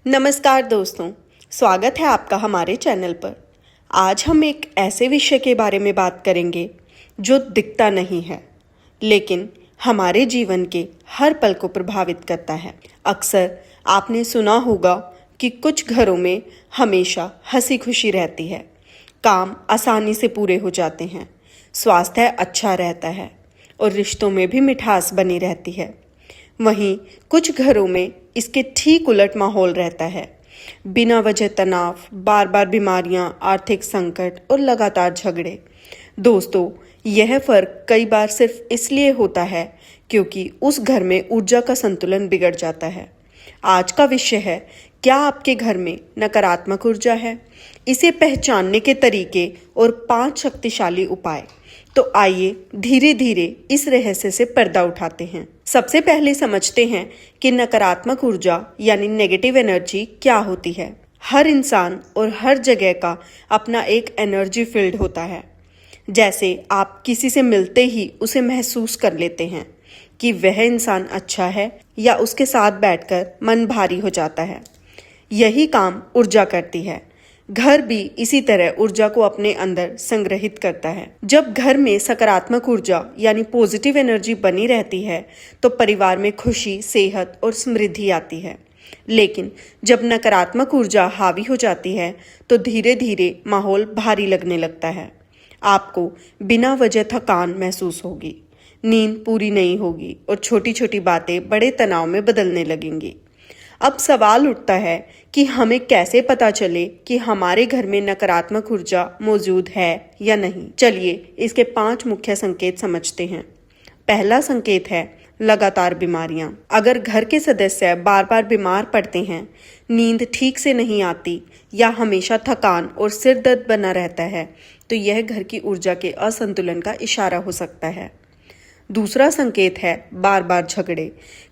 नमस्कार दोस्तों, स्वागत है आपका हमारे चैनल पर। आज हम एक ऐसे विषय के बारे में बात करेंगे जो दिखता नहीं है लेकिन हमारे जीवन के हर पल को प्रभावित करता है। अक्सर आपने सुना होगा कि कुछ घरों में हमेशा हंसी खुशी रहती है, काम आसानी से पूरे हो जाते हैं, स्वास्थ्य अच्छा रहता है और रिश्तों में भी मिठास बनी रहती है। वहीं कुछ घरों में इसके ठीक उलट माहौल रहता है। बिना वजह तनाव, बार बार बीमारियां, आर्थिक संकट और लगातार झगड़े। दोस्तों, यह फर्क कई बार सिर्फ इसलिए होता है क्योंकि उस घर में ऊर्जा का संतुलन बिगड़ जाता है। आज का विषय है, क्या आपके घर में नकारात्मक ऊर्जा है? इसे पहचानने के तरीके और 5 शक्तिशाली उपाय। तो आइए धीरे धीरे इस रहस्य से पर्दा उठाते हैं। सबसे पहले समझते हैं कि नकारात्मक ऊर्जा यानी नेगेटिव एनर्जी क्या होती है। हर इंसान और हर जगह का अपना एक एनर्जी फील्ड होता है। जैसे आप किसी से मिलते ही उसे महसूस कर लेते हैं कि वह इंसान अच्छा है, या उसके साथ बैठकर मन भारी हो जाता है। यही काम ऊर्जा करती है। घर भी इसी तरह ऊर्जा को अपने अंदर संग्रहित करता है। जब घर में सकारात्मक ऊर्जा यानी पॉजिटिव एनर्जी बनी रहती है तो परिवार में खुशी, सेहत और समृद्धि आती है। लेकिन जब नकारात्मक ऊर्जा हावी हो जाती है तो धीरे धीरे माहौल भारी लगने लगता है। आपको बिना वजह थकान महसूस होगी, नींद पूरी नहीं होगी और छोटी छोटी बातें बड़े तनाव में बदलने लगेंगी। अब सवाल उठता है कि हमें कैसे पता चले कि हमारे घर में नकारात्मक ऊर्जा मौजूद है या नहीं। चलिए इसके 5 मुख्य संकेत समझते हैं। पहला संकेत है लगातार बीमारियां। अगर घर के सदस्य बार बार बीमार पड़ते हैं, नींद ठीक से नहीं आती या हमेशा थकान और सिर दर्द बना रहता है, तो यह घर की ऊर्जा के असंतुलन का इशारा हो सकता है। दूसरा संकेत है बार बार झगड़े।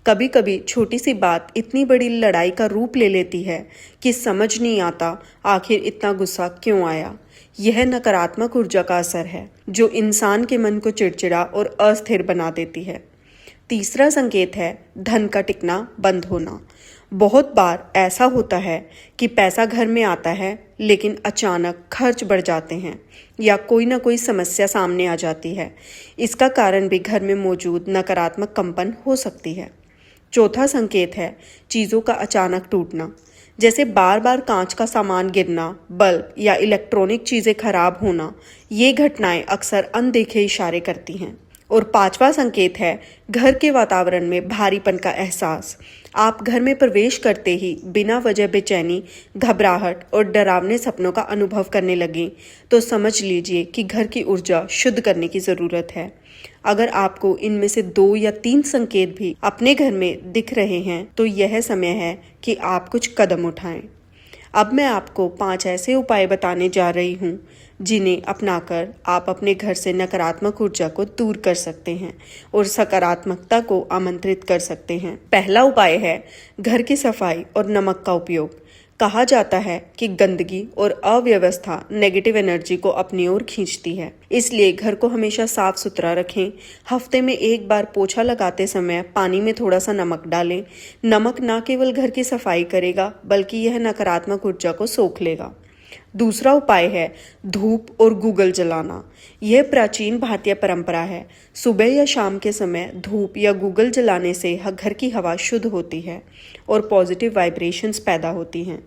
कभी कभी छोटी सी बात इतनी बड़ी लड़ाई का रूप ले लेती है कि समझ नहीं आता आखिर इतना गुस्सा क्यों आया। यह नकारात्मक ऊर्जा का असर है जो इंसान के मन को चिड़चिड़ा और अस्थिर बना देती है। तीसरा संकेत है धन का टिकना बंद होना। बहुत बार ऐसा होता है कि पैसा घर में आता है लेकिन अचानक खर्च बढ़ जाते हैं या कोई ना कोई समस्या सामने आ जाती है। इसका कारण भी घर में मौजूद नकारात्मक कंपन हो सकती है। चौथा संकेत है चीज़ों का अचानक टूटना, जैसे बार बार कांच का सामान गिरना, बल्ब या इलेक्ट्रॉनिक चीज़ें खराब होना। ये घटनाएं अक्सर अनदेखे इशारे करती हैं। और 5वां संकेत है घर के वातावरण में भारीपन का एहसास। आप घर में प्रवेश करते ही बिना वजह बेचैनी, घबराहट और डरावने सपनों का अनुभव करने लगें तो समझ लीजिए कि घर की ऊर्जा शुद्ध करने की ज़रूरत है। अगर आपको इनमें से 2 या 3 संकेत भी अपने घर में दिख रहे हैं तो यह समय है कि आप कुछ कदम उठाएं। अब मैं आपको 5 ऐसे उपाय बताने जा रही हूँ जिन्हें अपनाकर आप अपने घर से नकारात्मक ऊर्जा को दूर कर सकते हैं और सकारात्मकता को आमंत्रित कर सकते हैं। पहला उपाय है घर की सफाई और नमक का उपयोग। कहा जाता है कि गंदगी और अव्यवस्था नेगेटिव एनर्जी को अपनी ओर खींचती है, इसलिए घर को हमेशा साफ सुथरा रखें। हफ्ते में एक बार पोछा लगाते समय पानी में थोड़ा सा नमक डालें। नमक न केवल घर की सफाई करेगा बल्कि यह नकारात्मक ऊर्जा को सोख लेगा। दूसरा उपाय है धूप और गूगल जलाना। यह प्राचीन भारतीय परंपरा है। सुबह या शाम के समय धूप या गूगल जलाने से घर की हवा शुद्ध होती है और पॉजिटिव वाइब्रेशंस पैदा होती हैं।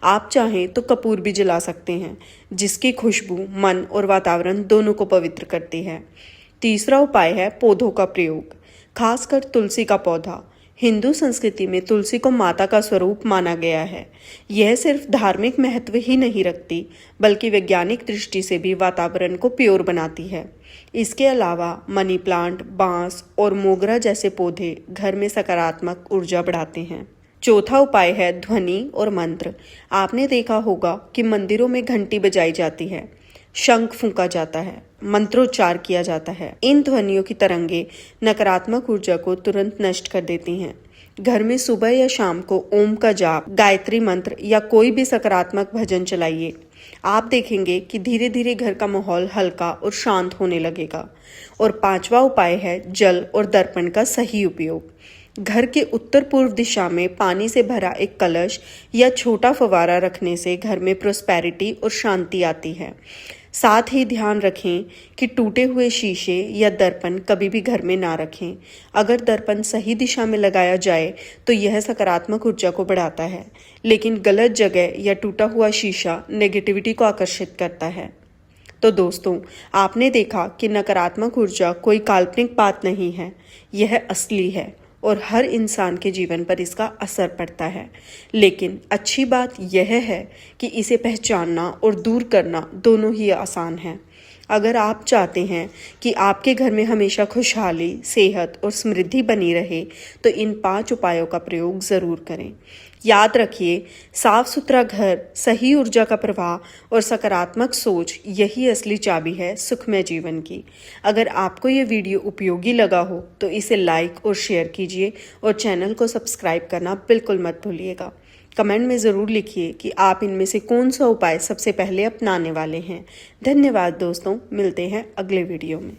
आप चाहें तो कपूर भी जला सकते हैं, जिसकी खुशबू मन और वातावरण दोनों को पवित्र करती है। तीसरा उपाय है पौधों का प्रयोग, खासकर तुलसी का पौधा। हिंदू संस्कृति में तुलसी को माता का स्वरूप माना गया है। यह सिर्फ धार्मिक महत्व ही नहीं रखती बल्कि वैज्ञानिक दृष्टि से भी वातावरण को प्योर बनाती है। इसके अलावा मनी प्लांट, बांस और मोगरा जैसे पौधे घर में सकारात्मक ऊर्जा बढ़ाते हैं। चौथा उपाय है ध्वनि और मंत्र। आपने देखा होगा कि मंदिरों में घंटी बजाई जाती है, शंख फूंका जाता है, मंत्रोच्चार किया जाता है। इन ध्वनियों की तरंगे नकारात्मक ऊर्जा को तुरंत नष्ट कर देती हैं। घर में सुबह या शाम को ओम का जाप, गायत्री मंत्र या कोई भी सकारात्मक भजन चलाइए। आप देखेंगे कि धीरे धीरे घर का माहौल हल्का और शांत होने लगेगा। और 5वां उपाय है जल और दर्पण का सही उपयोग। घर के उत्तर पूर्व दिशा में पानी से भरा एक कलश या छोटा फव्वारा रखने से घर में प्रॉस्पेरिटी और शांति आती है। साथ ही ध्यान रखें कि टूटे हुए शीशे या दर्पण कभी भी घर में ना रखें। अगर दर्पण सही दिशा में लगाया जाए तो यह सकारात्मक ऊर्जा को बढ़ाता है, लेकिन गलत जगह या टूटा हुआ शीशा नेगेटिविटी को आकर्षित करता है। तो दोस्तों, आपने देखा कि नकारात्मक ऊर्जा कोई काल्पनिक बात नहीं है, यह असली है और हर इंसान के जीवन पर इसका असर पड़ता है। लेकिन अच्छी बात यह है कि इसे पहचानना और दूर करना दोनों ही आसान है। अगर आप चाहते हैं कि आपके घर में हमेशा खुशहाली, सेहत और समृद्धि बनी रहे, तो इन 5 उपायों का प्रयोग ज़रूर करें। याद रखिए, साफ सुथरा घर, सही ऊर्जा का प्रवाह और सकारात्मक सोच यही असली चाबी है सुखमय जीवन की। अगर आपको ये वीडियो उपयोगी लगा हो तो इसे लाइक और शेयर कीजिए और चैनल को सब्सक्राइब करना बिल्कुल मत भूलिएगा। कमेंट में ज़रूर लिखिए कि आप इनमें से कौन सा उपाय सबसे पहले अपनाने वाले हैं। धन्यवाद दोस्तों, मिलते हैं अगले वीडियो में।